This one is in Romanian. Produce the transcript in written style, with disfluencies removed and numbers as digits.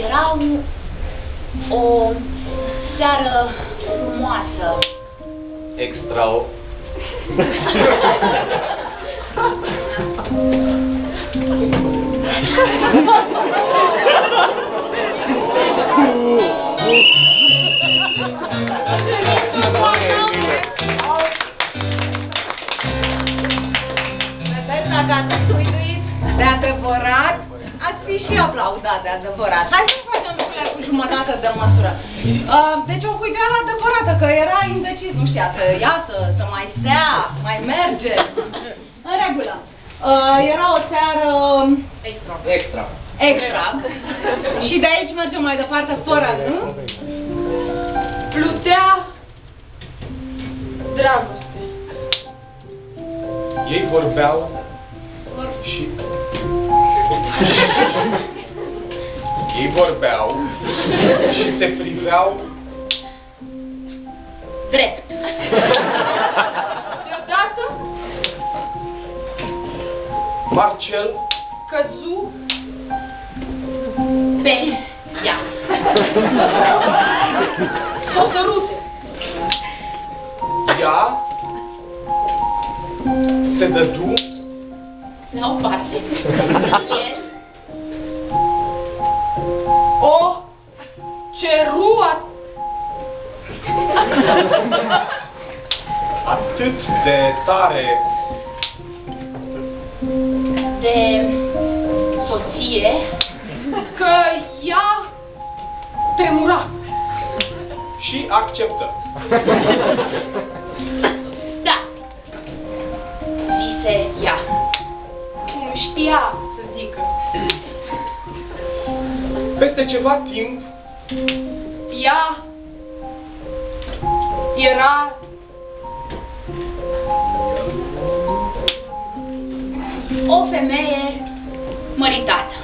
Era o seară frumoasă. Extra. Vedeți, dacă ați uituit de adevărat, ați fi și aplaudat de adevărat. Hai să facem lucrurile cu jumătate de măsură. Deci o huideală adevărată, că era indecis, nu știa să iasă, să mai stea, mai merge. În regulă. Era o seară Extra. extra. Și de aici mergem mai departe fără, nu? Plutea dragoste. Ei vorbeau și... Ei vorbeau și se priveau Drept. Deodată Marcel căzu pe ea. S-o sărute. ea se dădu La o parte. El o cerua atât de tare de soție că ea tremura. și acceptă. Da. Zise ea. Nu știa să zică. Peste ceva timp, Ea era o femeie măritată.